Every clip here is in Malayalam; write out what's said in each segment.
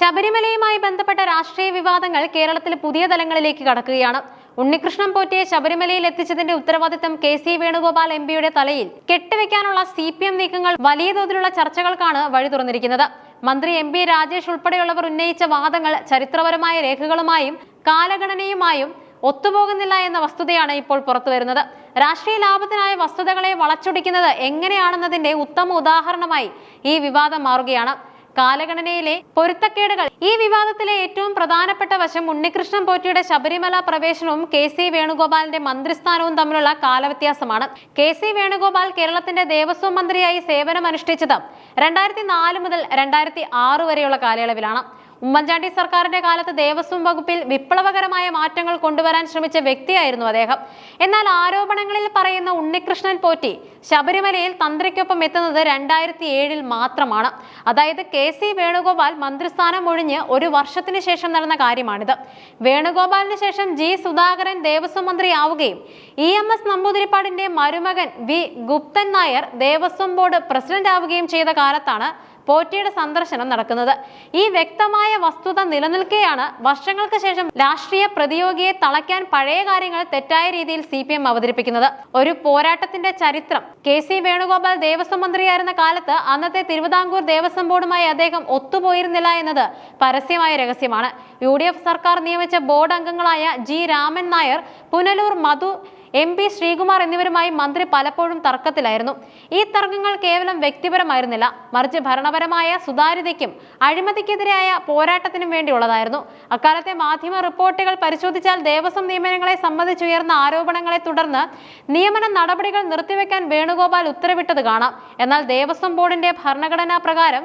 ശബരിമലയുമായി ബന്ധപ്പെട്ട രാഷ്ട്രീയ വിവാദങ്ങൾ കേരളത്തിൽ പുതിയ തലങ്ങളിലേക്ക് കടക്കുകയാണ്. ഉണ്ണികൃഷ്ണൻ പോറ്റിയെ ശബരിമലയിൽ എത്തിച്ചതിന്റെ ഉത്തരവാദിത്തം കെ.സി. വേണുഗോപാൽ എം.പിയുടെ തലയിൽ കെട്ടിവെക്കാനുള്ള CPM നീക്കങ്ങൾ വലിയ തോതിലുള്ള ചർച്ചകൾക്കാണ് വഴി തുറന്നിരിക്കുന്നത്. മന്ത്രി എം.പി. രാജേഷ് ഉൾപ്പെടെയുള്ളവർ ഉന്നയിച്ച വാദങ്ങൾ ചരിത്രപരമായ രേഖകളുമായും കാലഗണനയുമായും ഒത്തുപോകുന്നില്ല എന്ന വസ്തുതയാണ് ഇപ്പോൾ പുറത്തുവരുന്നത്. രാഷ്ട്രീയ ലാഭത്തിനായ വസ്തുതകളെ വളച്ചൊടിക്കുന്നത് എങ്ങനെയാണെന്നതിന്റെ ഉത്തമ ഉദാഹരണമായി ഈ വിവാദം മാറുകയാണ്. കാലഗണനയിലെ പൊരുത്തക്കേടുകൾ. ഈ വിവാദത്തിലെ ഏറ്റവും പ്രധാനപ്പെട്ട വശം ഉണ്ണികൃഷ്ണൻ പോറ്റിയുടെ ശബരിമല പ്രവേശനവും കെ.സി. വേണുഗോപാലിന്റെ മന്ത്രിസ്ഥാനവും തമ്മിലുള്ള കാലവ്യത്യാസമാണ്. കെ.സി. വേണുഗോപാൽ കേരളത്തിന്റെ ദേവസ്വം മന്ത്രിയായി സേവനമനുഷ്ഠിച്ചത് 2004 മുതൽ 2006 വരെയുള്ള കാലയളവിലാണ്. ഉമ്മൻചാണ്ടി സർക്കാരിന്റെ കാലത്ത് ദേവസ്വം വകുപ്പിൽ വിപ്ലവകരമായ മാറ്റങ്ങൾ കൊണ്ടുവരാൻ ശ്രമിച്ച വ്യക്തിയായിരുന്നു അദ്ദേഹം. എന്നാൽ ആരോപണങ്ങളിൽ പറയുന്ന ഉണ്ണികൃഷ്ണൻ പോറ്റി ശബരിമലയിൽ തന്ത്രിക്കൊപ്പം എത്തുന്നത് 2007 മാത്രമാണ്. അതായത് കെ.സി. വേണുഗോപാൽ മന്ത്രിസ്ഥാനം ഒഴിഞ്ഞ് ഒരു വർഷത്തിന് ശേഷം നടന്ന കാര്യമാണിത്. വേണുഗോപാലിന് ശേഷം ജി സുധാകരൻ ദേവസ്വം മന്ത്രിയാവുകയും EMS നമ്പൂതിരിപ്പാടിന്റെ മരുമകൻ V Guptan Nair Devaswom board president ആവുകയും ചെയ്ത കാലത്താണ് പോറ്റിയുടെ സന്ദർശനം നടക്കുന്നത്. ഈ വ്യക്തമായ വസ്തുത നിലനിൽക്കെയാണ് വർഷങ്ങൾക്ക് ശേഷം രാഷ്ട്രീയ പ്രതിയോഗിയെ തളയ്ക്കാൻ പഴയ കാര്യങ്ങൾ തെറ്റായ രീതിയിൽ CPM അവതരിപ്പിക്കുന്നത്. ഒരു പോരാട്ടത്തിന്റെ ചരിത്രം. കെ.സി. വേണുഗോപാൽ ദേവസ്വം മന്ത്രിയായിരുന്ന കാലത്ത് അന്നത്തെ തിരുവിതാംകൂർ ദേവസ്വം ബോർഡുമായി അദ്ദേഹം ഒത്തുപോയിരുന്നില്ല എന്നത് പരസ്യമായ രഹസ്യമാണ്. UDF സർക്കാർ നിയമിച്ച ബോർഡ് അംഗങ്ങളായ ജി രാമൻ നായർ, പുനലൂർ മധു, MP ശ്രീകുമാർ എന്നിവരുമായി മന്ത്രി പലപ്പോഴും തർക്കത്തിലായിരുന്നു. ഈ തർക്കങ്ങൾ കേവലം വ്യക്തിപരമായിരുന്നില്ല, മറിച്ച് ഭരണപരമായ സുതാര്യതയ്ക്കും അഴിമതിക്കെതിരായ പോരാട്ടത്തിനും വേണ്ടിയുള്ളതായിരുന്നു. അക്കാലത്തെ മാധ്യമ റിപ്പോർട്ടുകൾ പരിശോധിച്ചാൽ ദേവസ്വം നിയമനങ്ങളെ സംബന്ധിച്ചുയർന്ന ആരോപണങ്ങളെ തുടർന്ന് നിയമന നടപടികൾ നിർത്തിവെക്കാൻ വേണുഗോപാൽ ഉത്തരവിട്ടത് കാണാം. എന്നാൽ ദേവസ്വം ബോർഡിന്റെ ഭരണഘടനാ പ്രകാരം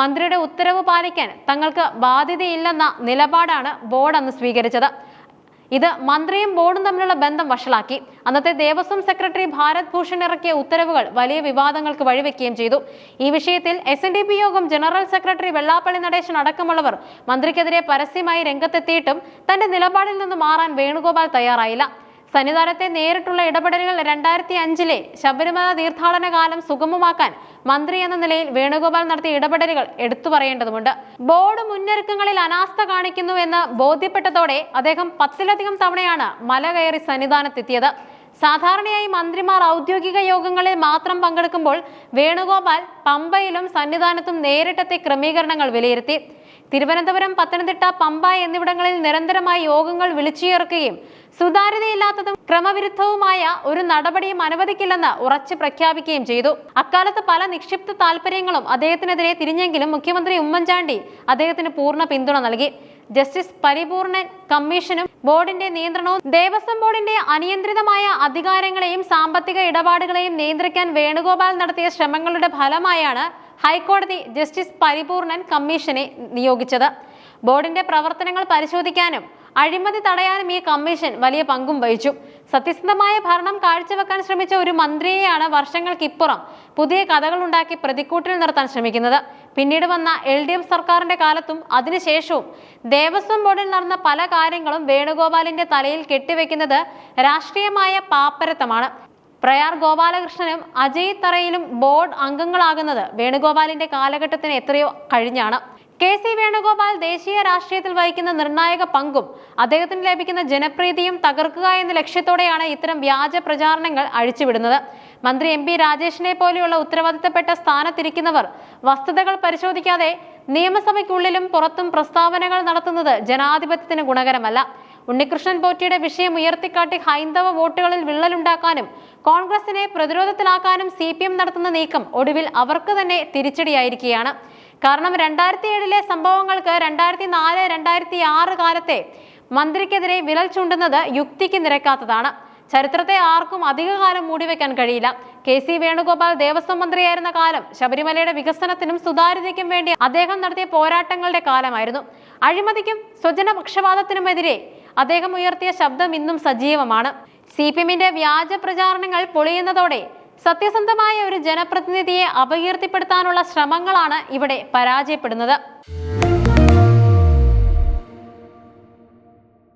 മന്ത്രിയുടെ ഉത്തരവ് പാലിക്കാൻ തങ്ങൾക്ക് ബാധ്യതയില്ലെന്ന നിലപാടാണ് ബോർഡ് അന്ന് സ്വീകരിച്ചത്. ഇത് മന്ത്രിയും ബോർഡും തമ്മിലുള്ള ബന്ധം വഷളാക്കി. അന്നത്തെ ദേവസ്വം സെക്രട്ടറി ഭാരത് ഭൂഷൺ ഇറക്കിയ ഉത്തരവുകൾ വലിയ വിവാദങ്ങൾക്ക് വഴിവെക്കുകയും ചെയ്തു. ഈ വിഷയത്തിൽ SNDP യോഗം ജനറൽ സെക്രട്ടറി വെള്ളാപ്പള്ളി നടേശൻ അടക്കമുള്ളവർ മന്ത്രിക്കെതിരെ പരസ്യമായി രംഗത്തെത്തിയിട്ടും തന്റെ നിലപാടിൽ നിന്ന് മാറാൻ വേണുഗോപാൽ തയ്യാറായില്ല. സന്നിധാനത്തെ നേരിട്ടുള്ള ഇടപെടലുകൾ 2005 ശബരിമല തീർത്ഥാടന കാലം സുഗമമാക്കാൻ മന്ത്രി എന്ന നിലയിൽ വേണുഗോപാൽ നടത്തിയ ഇടപെടലുകൾ എടുത്തു പറയേണ്ടതുണ്ട്. ബോർഡ് മുന്നൊരുക്കങ്ങളിൽ അനാസ്ഥ കാണിക്കുന്നു എന്ന് ബോധ്യപ്പെട്ടതോടെ അദ്ദേഹം 10ലധികം തവണയാണ് മല കയറി സന്നിധാനത്തെത്തിയത്. സാധാരണയായി മന്ത്രിമാർ ഔദ്യോഗിക യോഗങ്ങളിൽ മാത്രം പങ്കെടുക്കുമ്പോൾ വേണുഗോപാൽ പമ്പയിലും സന്നിധാനത്തും നേരിട്ടെത്തി ക്രമീകരണങ്ങൾ വിലയിരുത്തി. തിരുവനന്തപുരം, പത്തനംതിട്ട, പമ്പ എന്നിവിടങ്ങളിൽ നിരന്തരമായി യോഗങ്ങൾ വിളിച്ചു ചേർക്കുകയും സുതാര്യതയില്ലാത്തതും ക്രമവിരുദ്ധവുമായ ഒരു നടപടിയും അനുവദിക്കില്ലെന്ന് ഉറച്ചു പ്രഖ്യാപിക്കുകയും ചെയ്തു. അക്കാലത്ത് പല നിക്ഷിപ്ത താല്പര്യങ്ങളും അദ്ദേഹത്തിനെതിരെ തിരിഞ്ഞെങ്കിലും മുഖ്യമന്ത്രി ഉമ്മൻചാണ്ടി അദ്ദേഹത്തിന് പൂർണ്ണ പിന്തുണ നൽകി. ജസ്റ്റിസ് പരിപൂർണൻ കമ്മീഷനും ബോർഡിന്റെ നിയന്ത്രണവും ദേവസ്വം ബോർഡിന്റെ അനിയന്ത്രിതമായ അധികാരങ്ങളെയും സാമ്പത്തിക ഇടപാടുകളെയും നിയന്ത്രിക്കാൻ വേണുഗോപാൽ നടത്തിയ ശ്രമങ്ങളുടെ ഫലമായാണ് ഹൈക്കോടതി ജസ്റ്റിസ് പരിപൂർണൻ കമ്മീഷനെ നിയോഗിച്ചത്. ബോർഡിന്റെ പ്രവർത്തനങ്ങൾ പരിശോധിക്കാനും അഴിമതി തടയാനും ഈ കമ്മീഷൻ വലിയ പങ്കും വഹിച്ചു. സത്യസന്ധമായ ഭരണം കാഴ്ചവെക്കാൻ ശ്രമിച്ച ഒരു മന്ത്രിയെയാണ് വർഷങ്ങൾക്കിപ്പുറം പുതിയ കഥകൾ ഉണ്ടാക്കി പ്രതിക്കൂട്ടിൽ നിർത്താൻ ശ്രമിക്കുന്നത്. പിന്നീട് വന്ന LDF സർക്കാരിന്റെ കാലത്തും അതിനുശേഷവും ദേവസ്വം ബോർഡിൽ നടന്ന പല കാര്യങ്ങളും വേണുഗോപാലിന്റെ തലയിൽ കെട്ടിവെക്കുന്നത് രാഷ്ട്രീയമായ പാപ്പരത്തമാണ്. പ്രയാർ ഗോപാലകൃഷ്ണനും അജയ് തറയിലും ബോർഡ് അംഗങ്ങളാകുന്നത് വേണുഗോപാലിന്റെ കാലഘട്ടത്തിന് എത്രയോ കഴിഞ്ഞാണ്. കെ.സി. വേണുഗോപാൽ ദേശീയ രാഷ്ട്രീയത്തിൽ വഹിക്കുന്ന നിർണായക പങ്കും അദ്ദേഹത്തിന് ലഭിക്കുന്ന ജനപ്രീതിയും തകർക്കുക എന്ന ലക്ഷ്യത്തോടെയാണ് ഇത്തരം വ്യാജ പ്രചാരണങ്ങൾ അഴിച്ചുവിടുന്നത്. മന്ത്രി MP രാജേഷിനെ പോലെയുള്ള ഉത്തരവാദിത്തപ്പെട്ട സ്ഥാനത്തിരിക്കുന്നവർ വസ്തുതകൾ പരിശോധിക്കാതെ നിയമസഭയ്ക്കുള്ളിലും പുറത്തും പ്രസ്താവനകൾ നടത്തുന്നത് ജനാധിപത്യത്തിന് ഗുണകരമല്ല. ഉണ്ണികൃഷ്ണൻ പോറ്റിയുടെ വിഷയം ഉയർത്തിക്കാട്ടി ഹൈന്ദവ വോട്ടുകളിൽ വിള്ളലുണ്ടാക്കാനും കോൺഗ്രസിനെ പ്രതിരോധത്തിലാക്കാനും CPM നടത്തുന്ന നീക്കം ഒടുവിൽ അവർക്ക് തന്നെ തിരിച്ചടിയായിരിക്കുകയാണ്. കാരണം 2007 സംഭവങ്ങൾക്ക് 2004, 2006 കാലത്തെ മന്ത്രിക്കെതിരെ വിരൽ ചൂണ്ടുന്നത് യുക്തിക്ക് നിരക്കാത്തതാണ്. ചരിത്രത്തെ ആർക്കും അധികകാലം മൂടിവെക്കാൻ കഴിയില്ല. കെ.സി. വേണുഗോപാൽ ദേവസ്വം മന്ത്രിയായിരുന്ന കാലം ശബരിമലയുടെ വികസനത്തിനും സുതാര്യതയ്ക്കും വേണ്ടി അദ്ദേഹം നടത്തിയ പോരാട്ടങ്ങളുടെ കാലമായിരുന്നു. അഴിമതിക്കും സ്വജനപക്ഷപാതത്തിനുമെതിരെ അദ്ദേഹം ഉയർത്തിയ ശബ്ദം ഇന്നും സജീവമാണ്. CPMന്റെ വ്യാജ പ്രചാരണങ്ങൾ പൊളിയുന്നതോടെ സത്യസന്ധമായ ഒരു ജനപ്രതിനിധിയെ അപകീർത്തിപ്പെടുത്താനുള്ള ശ്രമങ്ങളാണ് ഇവിടെ പരാജയപ്പെടുന്നത്.